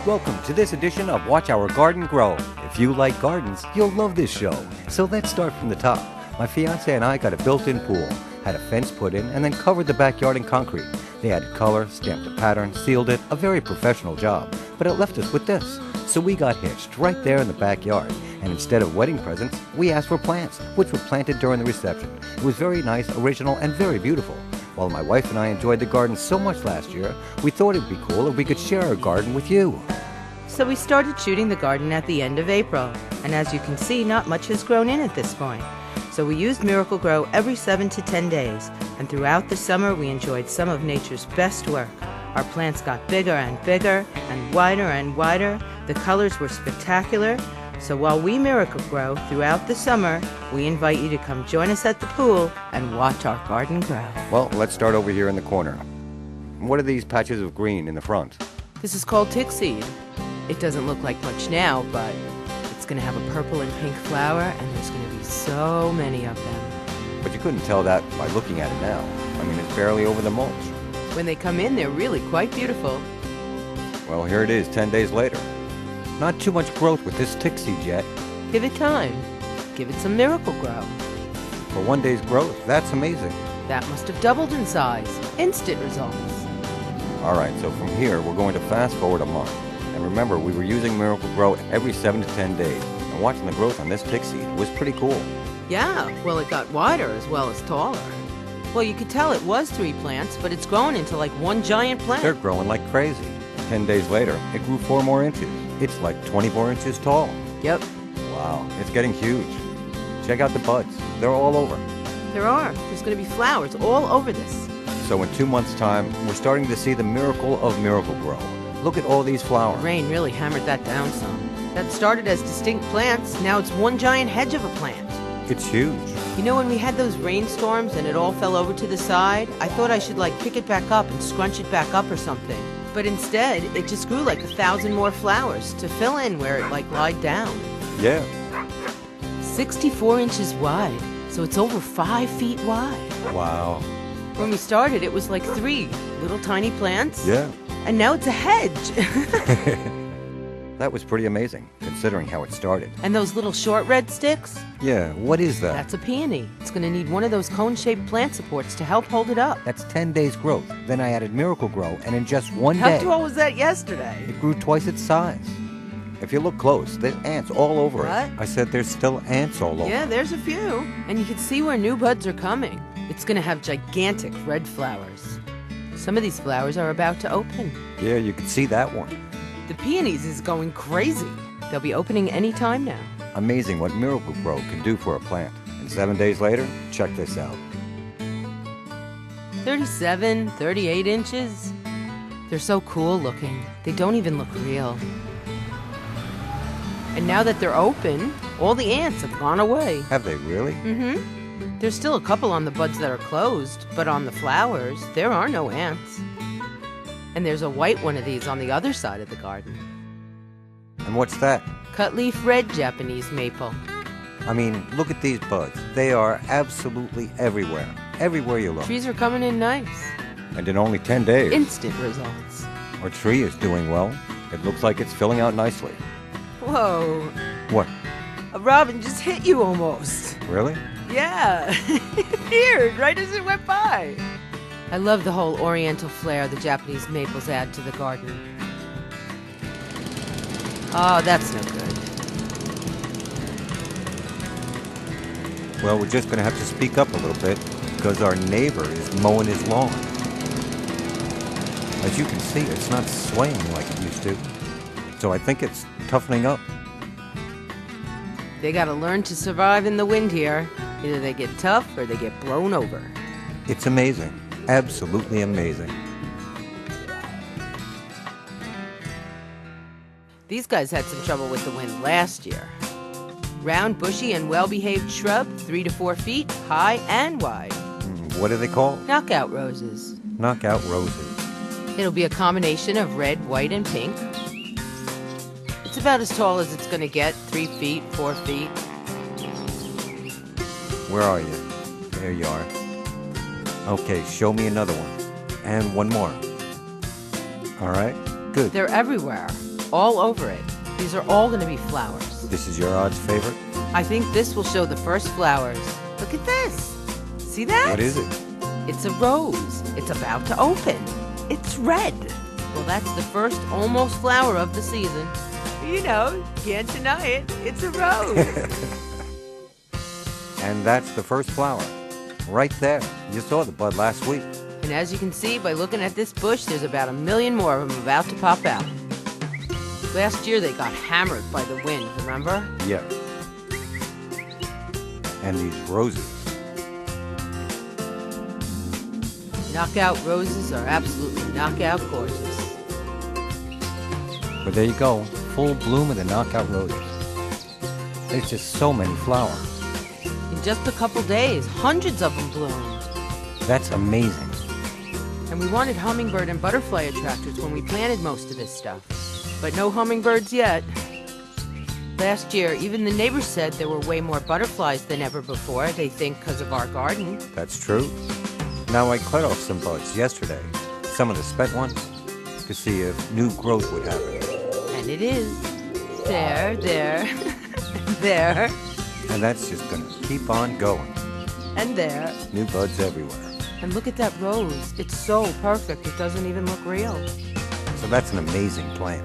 Welcome to this edition of Watch Our Garden Grow. If you like gardens, you'll love this show. So let's start from the top. My fiance and I got a built-in pool, had a fence put in, and then covered the backyard in concrete. They added color, stamped a pattern, sealed it, a very professional job. But it left us with this. So we got hitched right there in the backyard. And instead of wedding presents, we asked for plants, which were planted during the reception. It was very nice, original, and very beautiful. While my wife and I enjoyed the garden so much last year, we thought it'd be cool if we could share our garden with you. So we started shooting the garden at the end of April, and as you can see, not much has grown in at this point. So we used Miracle-Gro every 7 to 10 days, and throughout the summer we enjoyed some of nature's best work. Our plants got bigger and bigger, and wider. The colors were spectacular. So while we Miracle-Gro throughout the summer, we invite you to come join us at the pool and watch our garden grow. Well, let's start over here in the corner. What are these patches of green in the front? This is called tick seed. It doesn't look like much now, but it's going to have a purple and pink flower, and there's going to be so many of them. But you couldn't tell that by looking at it now. I mean, it's barely over the mulch. When they come in, they're really quite beautiful. Well, here it is 10 days later. Not too much growth with this tick seed yet. Give it time. Give it some Miracle-Gro. For 1 day's growth, that's amazing. That must have doubled in size. Instant results. All right, so from here, we're going to fast forward a month. And remember, we were using Miracle-Gro every 7 to 10 days. And watching the growth on this tick seed was pretty cool. Yeah, well, it got wider as well as taller. Well, you could tell it was 3 plants, but it's grown into like one giant plant. They're growing like crazy. 10 days later, it grew 4 more inches. It's like 24 inches tall. Yep. Wow, it's getting huge. Check out the buds. They're all over. There are. There's going to be flowers all over this. So in 2 months' time, we're starting to see the miracle of Miracle-Gro. Look at all these flowers. Rain really hammered that down some. That started as distinct plants. Now it's one giant hedge of a plant. It's huge. You know, when we had those rainstorms and it all fell over to the side, I thought I should like pick it back up and scrunch it back up or something. But instead, it just grew like 1,000 more flowers to fill in where it like lied down. Yeah. 64 inches wide, so it's over 5 feet wide. Wow. When we started, it was like 3 little tiny plants. Yeah. And now it's a hedge. That was pretty amazing, considering how it started. And those little short red sticks? Yeah, what is that? That's a peony. It's going to need one of those cone-shaped plant supports to help hold it up. That's 10 days growth. Then I added Miracle-Gro, and in just 1 day... How tall was that yesterday? It grew twice its size. If you look close, there's ants all over What? it. I said there's still ants all over. Yeah, there's a few. And you can see where new buds are coming. It's going to have gigantic red flowers. Some of these flowers are about to open. Yeah, you can see that one. The peonies is going crazy. They'll be opening any time now. Amazing what Miracle-Gro can do for a plant. And 7 days later, check this out. 37, 38 inches. They're so cool looking. They don't even look real. And now that they're open, all the ants have gone away. Have they really? Mm-hmm. There's still a couple on the buds that are closed, but on the flowers, there are no ants. And there's a white one of these on the other side of the garden. And what's that? Cut-leaf red Japanese maple. I mean, look at these buds. They are absolutely everywhere. Everywhere you look. Trees are coming in nice. And in only 10 days. Instant results. Our tree is doing well. It looks like it's filling out nicely. Whoa. What? A robin just hit you almost. Really? Yeah. It appeared right as it went by. I love the whole oriental flair the Japanese maples add to the garden. Oh, that's no good. Well, we're just going to have to speak up a little bit because our neighbor is mowing his lawn. As you can see, it's not swaying like it used to. So I think it's toughening up. They gotta learn to survive in the wind here. Either they get tough or they get blown over. It's amazing. Absolutely amazing. These guys had some trouble with the wind last year. Round, bushy, and well-behaved shrub, 3 to 4 feet, high and wide. What are they called? Knockout roses. Knockout roses. It'll be a combination of red, white, and pink. It's about as tall as it's gonna get, 3 feet, 4 feet. Where are you? There you are. Okay, show me another one. And one more. All right, good. They're everywhere. all over it. These are all going to be flowers. This is your odds favorite? I think this will show the first flowers. Look at this. See that? What is it? It's a rose. It's about to open. It's red. Well, that's the first almost flower of the season. You know, can't deny it. It's a rose. And that's the first flower. Right there. You saw the bud last week. And as you can see by looking at this bush, there's about 1 million more of them about to pop out. Last year they got hammered by the wind, remember? Yeah. And these roses. Knockout roses are absolutely knockout gorgeous. But there you go, full bloom of the knockout roses. There's just so many flowers. In just a couple days, hundreds of them bloomed. That's amazing. And we wanted hummingbird and butterfly attractors when we planted most of this stuff. But no hummingbirds yet. Last year, even the neighbors said there were way more butterflies than ever before, they think because of our garden. That's true. Now I cut off some buds yesterday, some of the spent ones, to see if new growth would happen. And it is. There, there, And that's just gonna keep on going. and there. New buds everywhere. And look at that rose. It's so perfect, it doesn't even look real. So that's an amazing plant.